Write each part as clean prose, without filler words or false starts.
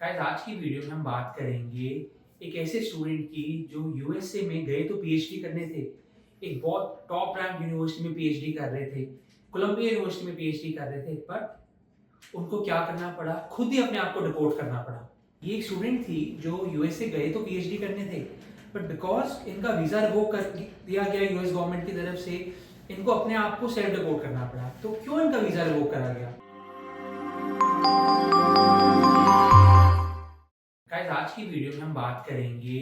Guys आज की video में हम बात करेंगे एक ऐसे स्टूडेंट की जो यूएसए में गए तो पीएचडी करने थे। एक बहुत टॉप रैंक यूनिवर्सिटी में पीएचडी कर रहे थे, कोलंबिया यूनिवर्सिटी में पीएचडी कर रहे थे, बट उनको क्या करना पड़ा, खुद ही अपने आप को डिपोर्ट करना पड़ा। ये एक स्टूडेंट थी जो यूएसए गए तो पीएचडी करने थे, बट बिकॉज इनका वीजा रिवोक कर दिया गया यूएस गवर्नमेंट की तरफ से, इनको अपने आप को सेल्फ डिपोर्ट करना पड़ा। तो क्यों इनका वीजा रिवोक करा गया? गाइस आज की वीडियो में हम बात करेंगे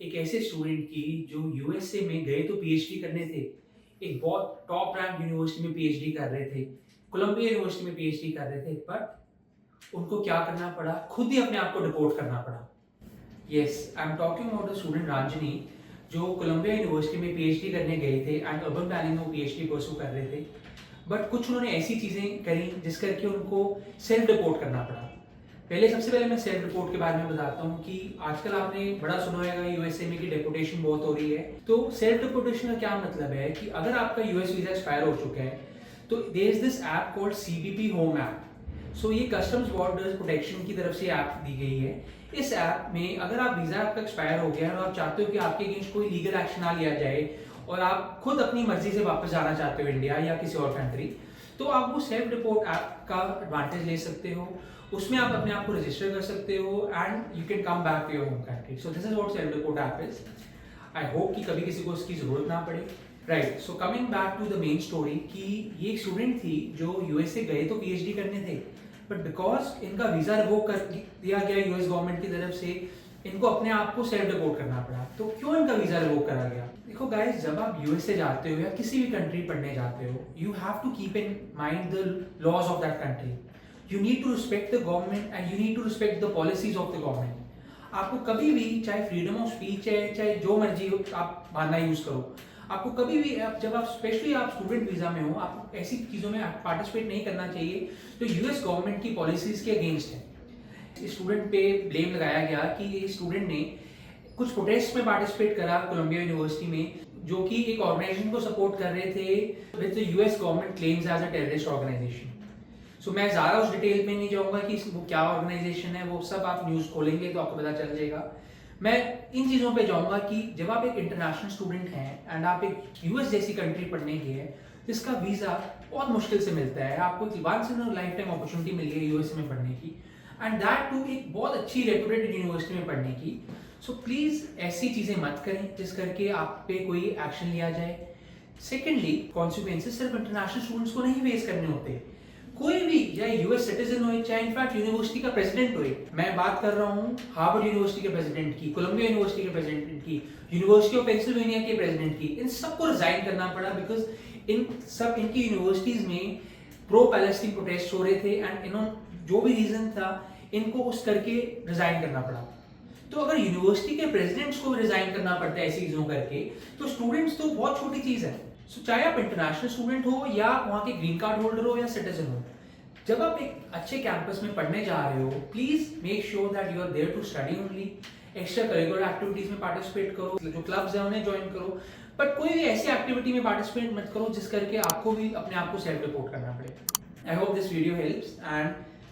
एक ऐसे स्टूडेंट की जो यूएसए में गए तो पीएचडी करने थे, एक बहुत टॉप रैंक यूनिवर्सिटी में पीएचडी कर रहे थे, कोलंबिया यूनिवर्सिटी में पीएचडी कर रहे थे, बट उनको क्या करना पड़ा, खुद ही अपने आप को डिपोर्ट करना पड़ा। Yes, I am talking about the student Ranjani जो कोलंबिया यूनिवर्सिटी में पीएचडी करने गए थे एंड अर्बन प्लानिंग में पीएचडी परस्यू कर रहे थे, बट कुछ उन्होंने ऐसी चीज़ें करी जिस करके उनको सेल्फ डिपोर्ट करना पड़ा। सबसे पहले मैं सेल्फ रिपोर्ट के बारे में बताता हूँ कि आजकल आपने बड़ा सुना होगा यूएसए में कि डिपोर्टेशन बहुत हो रही है। तो सेल्फ डिपोर्टेशन का क्या मतलब है कि अगर आपका यूएस वीजा एक्सपायर हो चुका है तो there is this app called CBP home app. So ये कस्टम्स बॉर्डर्स प्रोटेक्शन की तरफ से ऐप दी गई है। इस ऐप में अगर आप वीजा आपका एक्सपायर हो गया है और आप चाहते हो कि आपके अगेंस्ट कोई लीगल एक्शन ना लिया जाए और आप खुद अपनी मर्जी से वापस जाना चाहते हो इंडिया या किसी और कंट्री, तो आप वो सेल्फ रिपोर्ट ऐप का एडवांटेज ले सकते हो। उसमें आप अपने आप को रजिस्टर कर सकते हो and you can come back to your home country. So this is what self report app is. I hope कि कभी किसी को इसकी जरूरत ना पड़े। Right, so coming back to the main story कि ये एक स्टूडेंट थी जो यूएसए गए तो पीएचडी करने थे, बट बिकॉज इनका वीजा रिवोक कर दिया गया यूएस गवर्नमेंट की तरफ से, इनको अपने आप को सेल्फ डिपोर्ट करना पड़ा। तो क्यों इनका वीजा रिवोक करा गया? देखो गाइस, जब आप यूएसए जाते हो या किसी भी कंट्री पढ़ने जाते हो, you have to keep in mind the laws of that country. You need to respect the government and you need to respect the policies of the government. आपको कभी भी, चाहे फ्रीडम ऑफ स्पीच है, चाहे जो मर्जी हो आप बहाना यूज करो, आपको कभी भी जब आप स्पेशली आप स्टूडेंट वीजा में हो, आपको ऐसी चीजों में पार्टिसिपेट नहीं करना चाहिए जो यूएस गवर्नमेंट की पॉलिसीज के अगेंस्ट है। स्टूडेंट पे ब्लेम लगाया गया कि ये स्टूडेंट ने कुछ प्रोटेस्ट में पार्टिसिपेट करा कोलंबिया यूनिवर्सिटी में, जो कि एक ऑर्गेनाइजेशन को सपोर्ट कर रहे थे with the US government claims as a terrorist organization. So मैं ज़्यादा उस डिटेल में नहीं जाऊंगा कि वो क्या ऑर्गेनाइजेशन है, वो सब आप न्यूज़ खोलेंगे तो आपको पता चल जाएगा। मैं इन चीज़ों पे जाऊंगा कि जब आप एक इंटरनेशनल स्टूडेंट हैं एंड आप एक यूएस जैसी कंट्री पढ़ने गए हैं जिसका वीज़ा बहुत मुश्किल से मिलता है, आपको once in a lifetime opportunity मिली है यूएस में पढ़ने की, एंड दैट टू एक बहुत अच्छी रेपुटेड यूनिवर्सिटी में पढ़ने की। सो प्लीज़ ऐसी चीज़ें मत करें जिस करके आप पे कोई एक्शन लिया जाए। सेकेंडली, कॉन्सिक्वेंसेस सिर्फ इंटरनेशनल स्टूडेंट्स को नहीं फेस करने होते। कोई भी, चाहे यूएस सिटीजन हो, चाहे इनफैक्ट यूनिवर्सिटी का प्रेसिडेंट हो, मैं बात कर रहा हूँ हार्वर्ड यूनिवर्सिटी के प्रेसिडेंट की, कोलंबिया यूनिवर्सिटी के प्रेसिडेंट की, यूनिवर्सिटी ऑफ पेंसिल्वेनिया के प्रेसिडेंट की, इन सबको रिजाइन करना पड़ा बिकॉज इनकी यूनिवर्सिटीज में प्रो पैलेस्टीन प्रोटेस्ट हो रहे थे एंड इन्होंने जो भी रीजन था इनको उस करके रिजाइन करना पड़ा। तो अगर यूनिवर्सिटी के प्रेसिडेंट्स को रिजाइन करना पड़ता है ऐसी चीजों करके, तो स्टूडेंट्स तो बहुत छोटी चीज है। सो चाहे आप इंटरनेशनल स्टूडेंट हो या वहाँ के ग्रीन कार्ड होल्डर हो या सिटीजन हो, जब आप एक अच्छे कैंपस में पढ़ने जा रहे हो, please make sure that you are there to study only. Extra curricular activities में पार्टिसिपेट करो, जो क्लब्स हैं उन्हें ज्वाइन करो, बट कोई भी ऐसी एक्टिविटी में पार्टिसिपेट मत करो जिस करके आपको भी अपने आप को सेल्फ रिपोर्ट करना पड़े। I hope this video helps and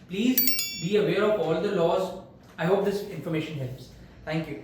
please be aware of all the laws. I hope this information helps. Thank you.